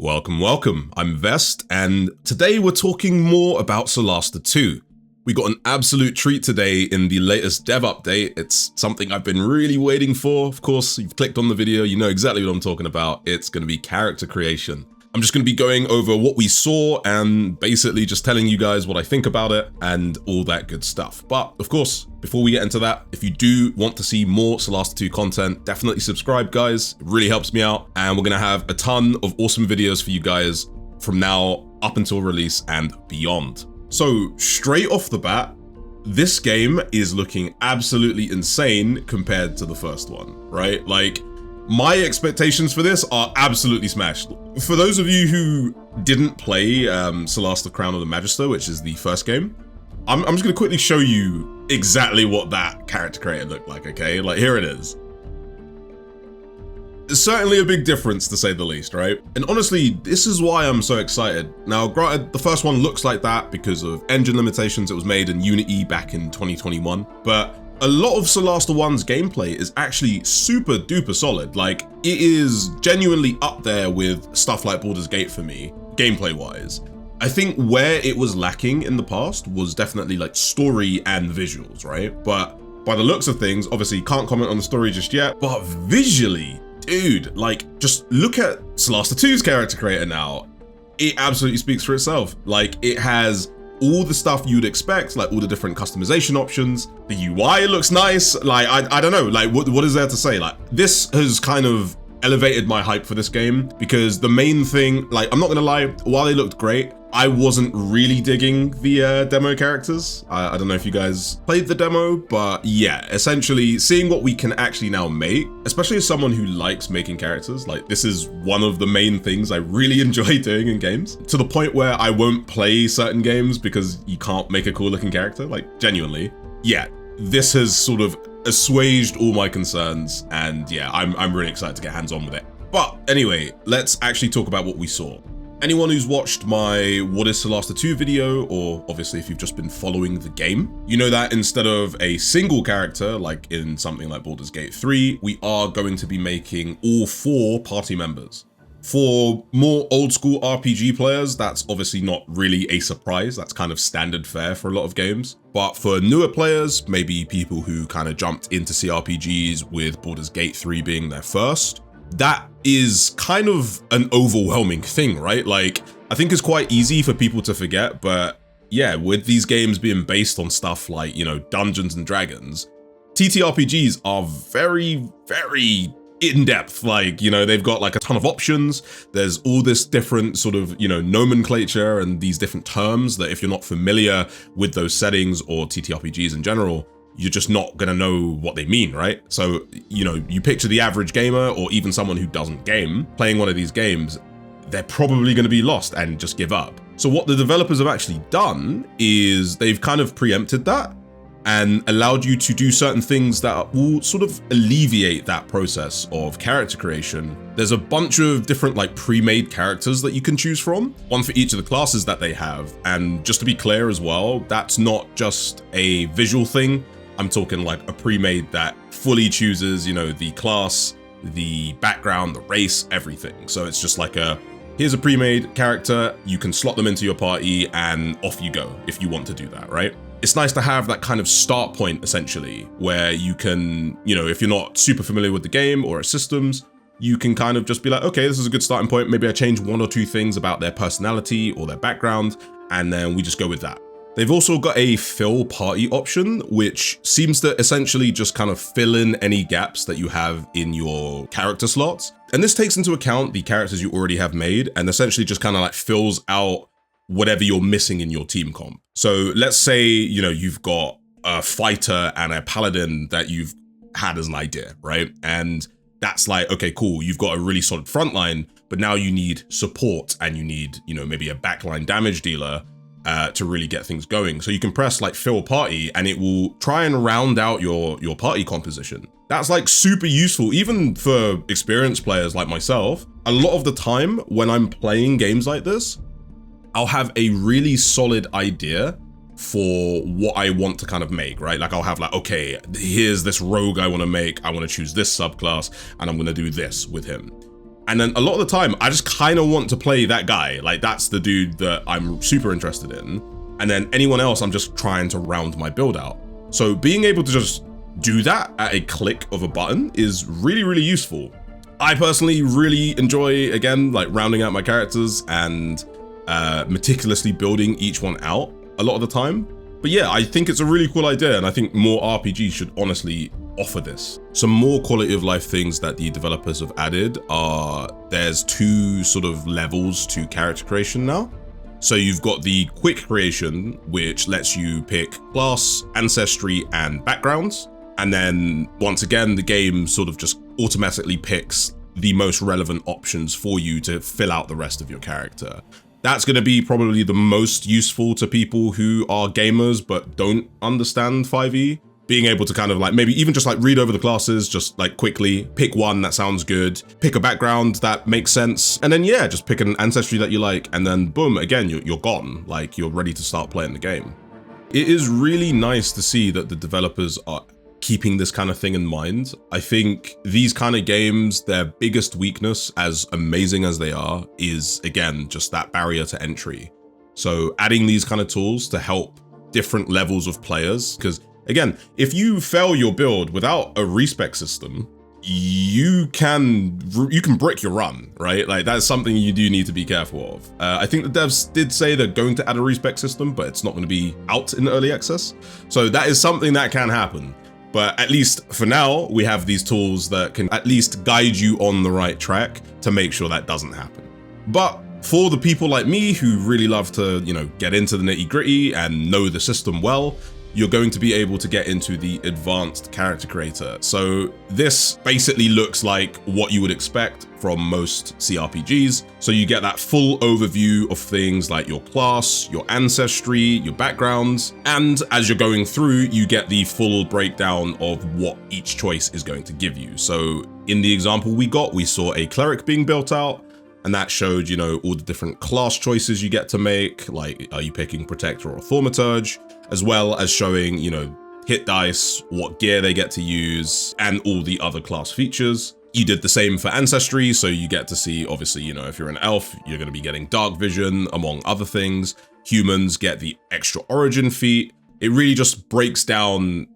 Welcome. I'm Vest, and today we're talking more about Solasta 2. We got an absolute treat today in the latest dev update. It's something I've been really waiting for. Of course, you've clicked on the video, you know exactly what I'm talking about. It's going to be character creation. I'm just going to be going over what we saw and basically just telling you guys what I think about it and all that good stuff. But of course, before we get into that, if you do want to see more Solasta 2 content, definitely subscribe, guys. It really helps me out. And we're going to have a ton of awesome videos for you guys from now up until release and beyond. So straight off the bat, this game is looking absolutely insane compared to the first one, right? Like, my expectations for this are absolutely smashed. For those of you who didn't play Solasta Crown of the Magister, which is the first game, I'm just gonna quickly show you exactly what that character creator looked like, okay? Like, here it is. It's certainly a big difference, to say the least, right? And honestly, this is why I'm so excited. Now, granted, the first one looks like that because of engine limitations. It was made in Unity back in 2021, but a lot of Solasta 1's gameplay is actually super duper solid. Like, it is genuinely up there with stuff like Baldur's Gate for me, gameplay wise. I think where it was lacking in the past was definitely like story and visuals, right? But by the looks of things, obviously can't comment on the story just yet, but visually, dude, like, just look at Solasta 2's character creator now. It absolutely speaks for itself. Like, it has all the stuff you'd expect, like all the different customization options. The UI looks nice. Like, I don't know, like what is there to say? Like, this has kind of elevated my hype for this game because the main thing, like, I'm not gonna lie, while they looked great, I wasn't really digging the demo characters. I don't know if you guys played the demo, but yeah, essentially seeing what we can actually now make, especially as someone who likes making characters, like, this is one of the main things I really enjoy doing in games, to the point where I won't play certain games because you can't make a cool looking character, like, genuinely. Yeah, this has sort of assuaged all my concerns, and yeah, I'm really excited to get hands on with it. But anyway, let's actually talk about what we saw. Anyone who's watched my What is Solasta 2 video, or obviously if you've just been following the game, you know that instead of a single character, like in something like Baldur's Gate 3, we are going to be making all 4 party members. For more old school RPG players, that's obviously not really a surprise. That's kind of standard fare for a lot of games. But for newer players, maybe people who kind of jumped into CRPGs with Baldur's Gate 3 being their first, that is kind of an overwhelming thing, right? Like, I think it's quite easy for people to forget, but yeah, with these games being based on stuff like, you know, Dungeons and Dragons, TTRPGs are very, very in-depth. Like, you know, they've got like a ton of options. There's all this different sort of, you know, nomenclature and these different terms that if you're not familiar with those settings or TTRPGs in general, you're just not gonna know what they mean, right? So, you know, you picture the average gamer or even someone who doesn't game playing one of these games, they're probably gonna be lost and just give up. So what the developers have actually done is they've kind of preempted that and allowed you to do certain things that will sort of alleviate that process of character creation. There's a bunch of different like pre-made characters that you can choose from, one for each of the classes that they have. And just to be clear as well, that's not just a visual thing. I'm talking like a pre-made that fully chooses, you know, the class, the background, the race, everything. So it's just like here's a pre-made character, you can slot them into your party and off you go if you want to do that, right? It's nice to have that kind of start point, essentially, where you can, you know, if you're not super familiar with the game or its systems, you can kind of just be like, okay, this is a good starting point. Maybe I change 1 or 2 things about their personality or their background, and then we just go with that. They've also got a fill party option, which seems to essentially just kind of fill in any gaps that you have in your character slots. And this takes into account the characters you already have made and essentially just kind of like fills out whatever you're missing in your team comp. So let's say, you know, you've got a fighter and a paladin that you've had as an idea, right? And that's like, okay, cool, you've got a really solid front line, but now you need support and you need, you know, maybe a backline damage dealer to really get things going. So you can press like fill party and it will try and round out your party composition. That's like super useful, even for experienced players like myself. A lot of the time when I'm playing games like this, I'll have a really solid idea for what I want to kind of make, right? Like I'll have like, okay, here's this rogue I want to make. I want to choose this subclass and I'm going to do this with him. And then a lot of the time, I just kind of want to play that guy. Like, that's the dude that I'm super interested in. And then anyone else, I'm just trying to round my build out. So being able to just do that at a click of a button is really, really useful. I personally really enjoy, again, like rounding out my characters and meticulously building each one out a lot of the time. But yeah, I think it's a really cool idea, and I think more RPGs should honestly offer this. Some more quality of life things that the developers have added are, there's 2 sort of levels to character creation now. So you've got the quick creation, which lets you pick class, ancestry, and backgrounds. And then once again, the game sort of just automatically picks the most relevant options for you to fill out the rest of your character. That's going to be probably the most useful to people who are gamers but don't understand 5e. Being able to kind of like maybe even just like read over the classes, just like quickly pick one that sounds good, pick a background that makes sense, and then yeah, just pick an ancestry that you like, and then boom, again, you're gone. Like, you're ready to start playing the game. It is really nice to see that the developers are keeping this kind of thing in mind. I think these kind of games, their biggest weakness, as amazing as they are, is again, just that barrier to entry. So adding these kind of tools to help different levels of players, because again, if you fail your build without a respec system, you can brick your run, right? Like, that's something you do need to be careful of. I think the devs did say they're going to add a respec system, but it's not going to be out in early access. So that is something that can happen. But at least for now, we have these tools that can at least guide you on the right track to make sure that doesn't happen. But for the people like me who really love to, get into the nitty-gritty and know the system well, you're going to be able to get into the advanced character creator. So this basically looks like what you would expect from most CRPGs. So you get that full overview of things like your class, your ancestry, your backgrounds, and as you're going through, you get the full breakdown of what each choice is going to give you. So in the example we saw a cleric being built out, and that showed, all the different class choices you get to make, like, are you picking Protector or Thaumaturge, as well as showing, hit dice, what gear they get to use, and all the other class features. You did the same for Ancestry, so you get to see, obviously, if you're an elf, you're going to be getting Dark Vision, among other things. Humans get the extra Origin feat. It really just breaks down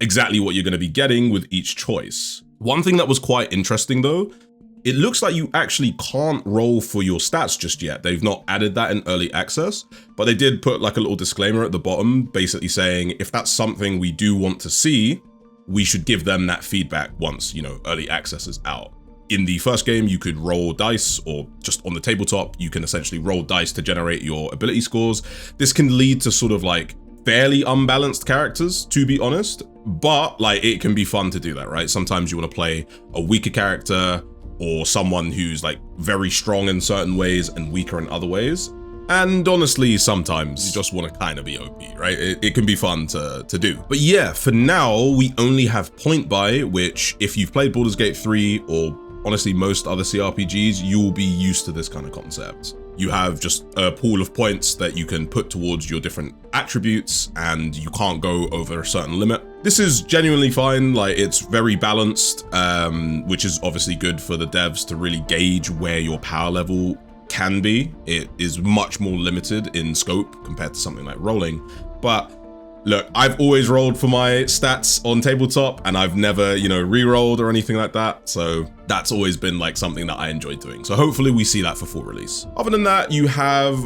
exactly what you're going to be getting with each choice. One thing that was quite interesting, though, it looks like you actually can't roll for your stats just yet. They've not added that in early access, but they did put like a little disclaimer at the bottom, basically saying if that's something we do want to see, we should give them that feedback once, early access is out. In the first game, you could roll dice, or just on the tabletop, you can essentially roll dice to generate your ability scores. This can lead to sort of like fairly unbalanced characters, to be honest, but like it can be fun to do that, right? Sometimes you want to play a weaker character, or someone who's like very strong in certain ways and weaker in other ways. And honestly, sometimes you just want to kind of be OP, right? It can be fun to do. But yeah, for now, we only have point buy, which if you've played Baldur's Gate 3 or honestly most other CRPGs, you will be used to this kind of concept. You have just a pool of points that you can put towards your different attributes, and you can't go over a certain limit. This is genuinely fine, like it's very balanced, which is obviously good for the devs to really gauge where your power level can be. It is much more limited in scope compared to something like rolling. But look, I've always rolled for my stats on tabletop, and I've never, re-rolled or anything like that. So that's always been like something that I enjoyed doing. So hopefully we see that for full release. Other than that, you have,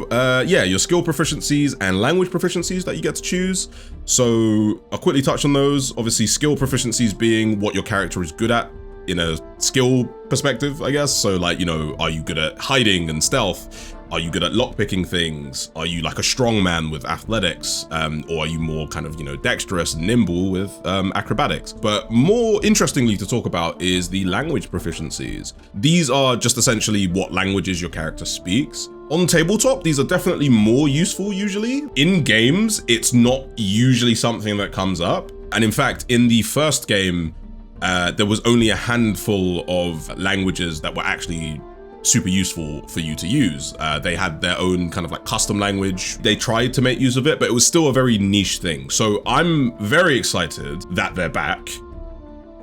your skill proficiencies and language proficiencies that you get to choose. So I'll quickly touch on those. Obviously, skill proficiencies being what your character is good at in a skill perspective, I guess. So like, are you good at hiding and stealth? Are you good at lockpicking things? Are you like a strong man with athletics? Or are you more kind of, dexterous and nimble with acrobatics? But more interestingly to talk about is the language proficiencies. These are just essentially what languages your character speaks. On tabletop, these are definitely more useful usually. In games, it's not usually something that comes up. And in fact, in the first game, there was only a handful of languages that were actually super useful for you to use. They had their own kind of like custom language. They tried to make use of it, but it was still a very niche thing. So I'm very excited that they're back.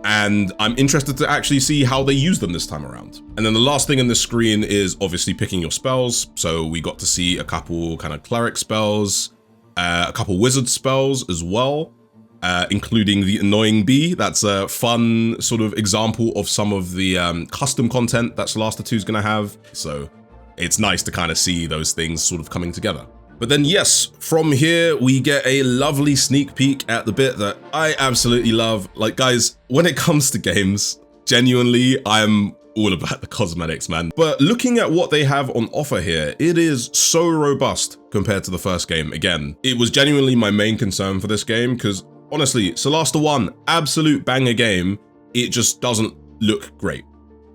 and I'm interested to actually see how they use them this time around. And then the last thing in this screen is obviously picking your spells. So we got to see a couple kind of cleric spells, a couple wizard spells as well, including the annoying bee. That's a fun sort of example of some of the custom content that Solasta 2 is going to have. So it's nice to kind of see those things sort of coming together. But then yes, from here we get a lovely sneak peek at the bit that I absolutely love. Like guys, when it comes to games, genuinely, I'm all about the cosmetics, man. But looking at what they have on offer here, it is so robust compared to the first game. Again, it was genuinely my main concern for this game because honestly, Solasta 1, absolute banger game, it just doesn't look great.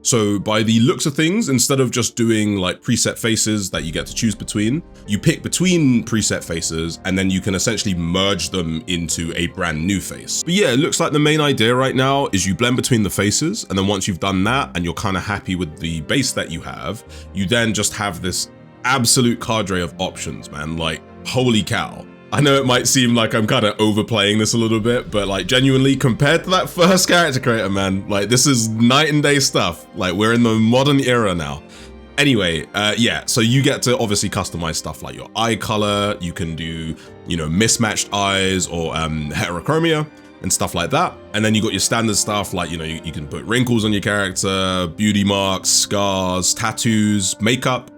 So by the looks of things, instead of just doing like preset faces that you get to choose between, you pick between preset faces and then you can essentially merge them into a brand new face. But yeah, it looks like the main idea right now is you blend between the faces, and then once you've done that and you're kind of happy with the base that you have, you then just have this absolute cadre of options, man. Like, holy cow. I know it might seem like I'm kind of overplaying this a little bit, but like genuinely compared to that first character creator, man, like this is night and day stuff. Like we're in the modern era now. Anyway, yeah, so you get to obviously customize stuff like your eye color. You can do, you know, mismatched eyes or heterochromia and stuff like that. And then you got your standard stuff like, you know, you can put wrinkles on your character, beauty marks, scars, tattoos, makeup,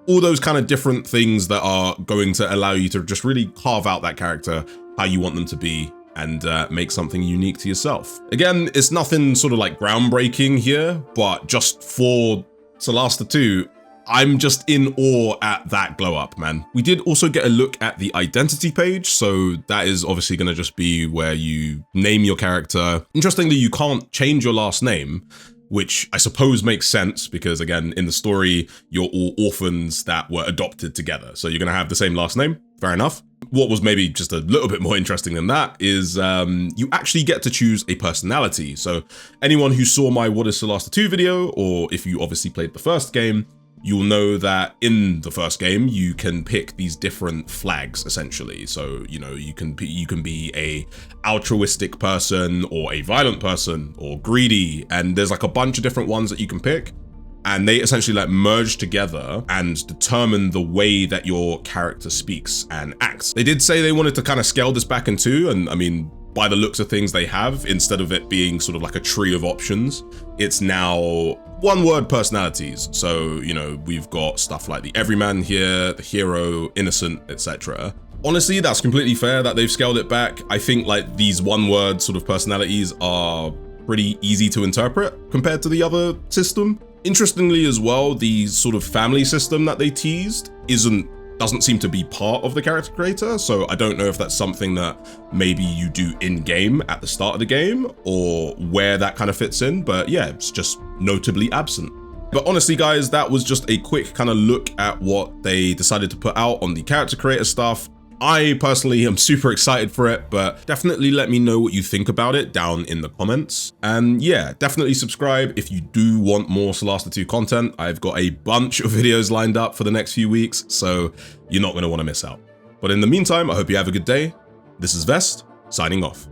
all those kind of different things that are going to allow you to just really carve out that character how you want them to be and make something unique to yourself. Again, it's nothing sort of like groundbreaking here, but just for Solasta 2, I'm just in awe at that glow up, man. We did also get a look at the identity page. So that is obviously going to just be where you name your character. Interestingly, you can't change your last name, which I suppose makes sense because again, in the story, you're all orphans that were adopted together. So you're gonna have the same last name, fair enough. What was maybe just a little bit more interesting than that is you actually get to choose a personality. So anyone who saw my What is Solasta 2 video, or if you obviously played the first game, you'll know that in the first game, you can pick these different flags, essentially. So, you know, you can be a altruistic person or a violent person or greedy. And there's like a bunch of different ones that you can pick. And they essentially like merge together and determine the way that your character speaks and acts. They did say they wanted to kind of scale this back in 2. And I mean, by the looks of things they have, instead of it being sort of like a tree of options, it's now one-word personalities. So, you know, we've got stuff like the everyman here, the hero, innocent, etc. Honestly, that's completely fair that they've scaled it back. I think like these one-word sort of personalities are pretty easy to interpret compared to the other system. Interestingly as well, the sort of family system that they teased doesn't seem to be part of the character creator. So I don't know if that's something that maybe you do in game at the start of the game or where that kind of fits in. But yeah, it's just notably absent. But honestly, guys, that was just a quick kind of look at what they decided to put out on the character creator stuff. I personally am super excited for it, but definitely let me know what you think about it down in the comments. And yeah, definitely subscribe if you do want more Solasta 2 content. I've got a bunch of videos lined up for the next few weeks, so you're not going to want to miss out. But in the meantime, I hope you have a good day. This is Vest, signing off.